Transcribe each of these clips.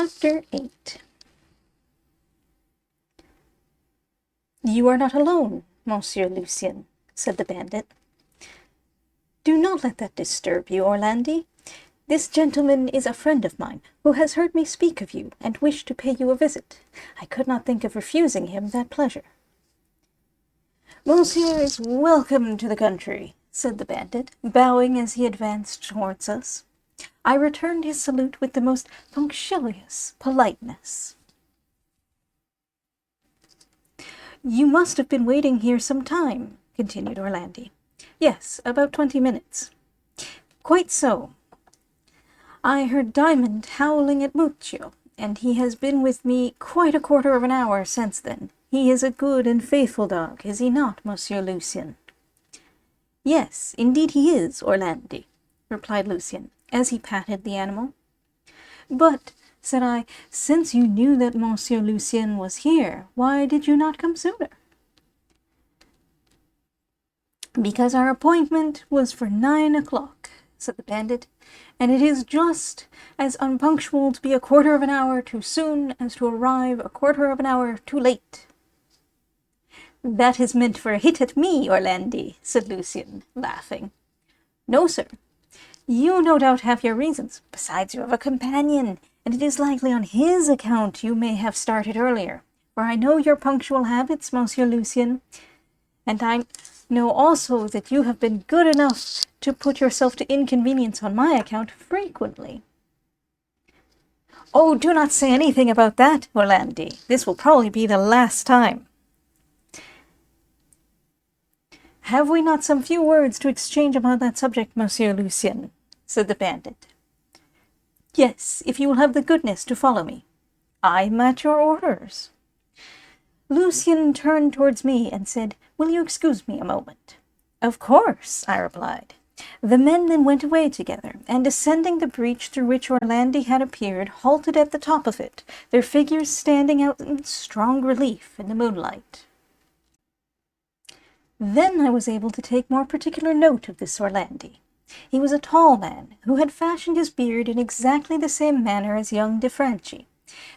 Chapter 8. "You are not alone, Monsieur Lucien," said the bandit. "Do not let that disturb you, Orlandi. This gentleman is a friend of mine, who has heard me speak of you, and wished to pay you a visit. I could not think of refusing him that pleasure." "Monsieur is welcome to the country," said the bandit, bowing as he advanced towards us. I returned his salute with the most punctilious politeness. "You must have been waiting here some time," continued Orlandi. "Yes, about 20 minutes. "Quite so. I heard Diamond howling at Muccio, and he has been with me quite a quarter of an hour since then. He is a good and faithful dog, is he not, Monsieur Lucien?" "Yes, indeed he is, Orlandi," replied Lucien, as he patted the animal. "But," said I, "since you knew that Monsieur Lucien was here, why did you not come sooner?" "Because our appointment was for 9 o'clock, said the bandit, "and it is just as unpunctual to be a quarter of an hour too soon as to arrive a quarter of an hour too late." "That is meant for a hit at me, Orlandi," said Lucien, laughing. "No, sir. You no doubt have your reasons. Besides, you have a companion, and it is likely on his account you may have started earlier, for I know your punctual habits, Monsieur Lucien, and I know also that you have been good enough to put yourself to inconvenience on my account frequently." "Oh, do not say anything about that, Orlandi. This will probably be the last time." "Have we not some few words to exchange upon that subject, Monsieur Lucien?" said the bandit. "Yes, if you will have the goodness to follow me." "I am at your orders." Lucien turned towards me and said, "Will you excuse me a moment?" "Of course," I replied. The men then went away together, and descending the breach through which Orlandi had appeared, halted at the top of it, their figures standing out in strong relief in the moonlight. Then I was able to take more particular note of this Orlandi. He was a tall man, who had fashioned his beard in exactly the same manner as young de Franchi,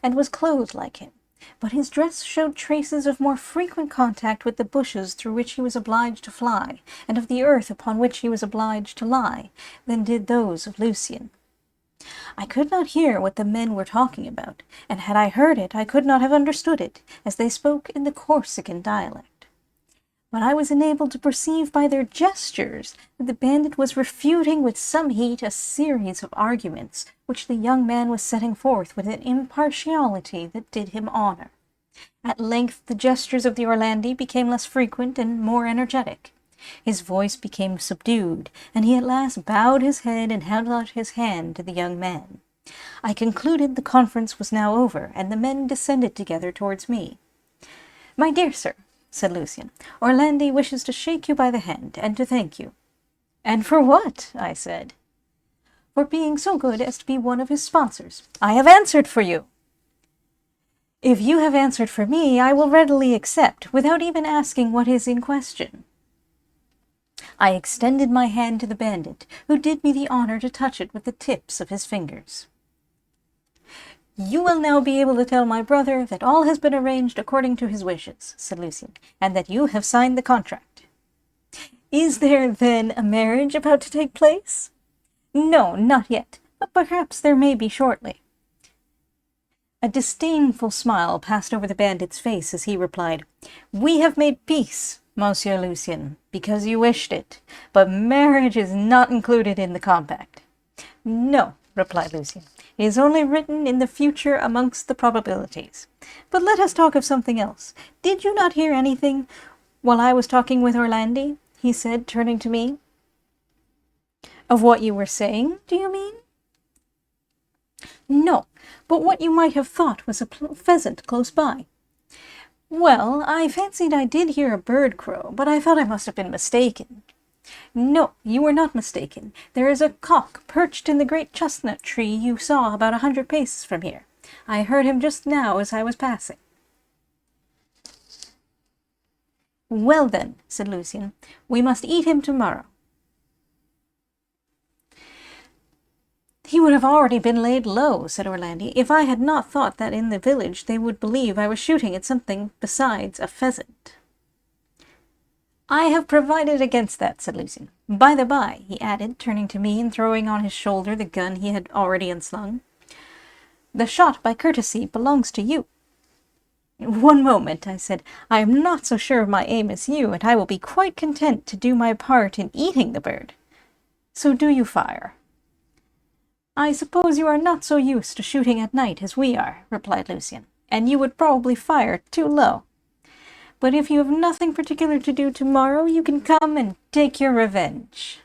and was clothed like him, but his dress showed traces of more frequent contact with the bushes through which he was obliged to fly, and of the earth upon which he was obliged to lie, than did those of Lucien. I could not hear what the men were talking about, and had I heard it, I could not have understood it, as they spoke in the Corsican dialect. But I was enabled to perceive by their gestures that the bandit was refuting with some heat a series of arguments which the young man was setting forth with an impartiality that did him honor. At length the gestures of the Orlandi became less frequent and more energetic. His voice became subdued, and he at last bowed his head and held out his hand to the young man. I concluded the conference was now over, and the men descended together towards me. "My dear sir," said Lucien, "Orlandi wishes to shake you by the hand, and to thank you." "And for what?" I said. "For being so good as to be one of his sponsors." "I have answered for you." "If you have answered for me, I will readily accept, without even asking what is in question." I extended my hand to the bandit, who did me the honor to touch it with the tips of his fingers. "You will now be able to tell my brother that all has been arranged according to his wishes," said Lucien, "and that you have signed the contract." "Is there, then, a marriage about to take place?" "No, not yet, but perhaps there may be shortly." A disdainful smile passed over the bandit's face as he replied, "We have made peace, Monsieur Lucien, because you wished it, but marriage is not included in the compact." "No," replied Lucien, "it is only written in the future amongst the probabilities. But let us talk of something else. Did you not hear anything while I was talking with Orlandi?" he said, turning to me. "Of what you were saying, do you mean?" "No, but what you might have thought was a pheasant close by." "Well, I fancied I did hear a bird crow, but I thought I must have been mistaken." "No, you were not mistaken. There is a cock perched in the great chestnut tree you saw about 100 paces from here. I heard him just now as I was passing." "Well then," said Lucien, "we must eat him tomorrow." He would have already been laid low, said Orlandi, if I had not thought that in the village they would believe I was shooting at something besides a pheasant. I have provided against that, said Lucian. By the by, he added, turning to me and throwing on his shoulder the gun he had already unslung, the shot by courtesy belongs to you. One moment, I said. I am not so sure of my aim as you, and I will be quite content to do my part in eating the bird. So do you fire. I suppose you are not so used to shooting at night as we are, replied Lucian, and you would probably fire too low. But if you have nothing particular to do tomorrow, you can come and take your revenge.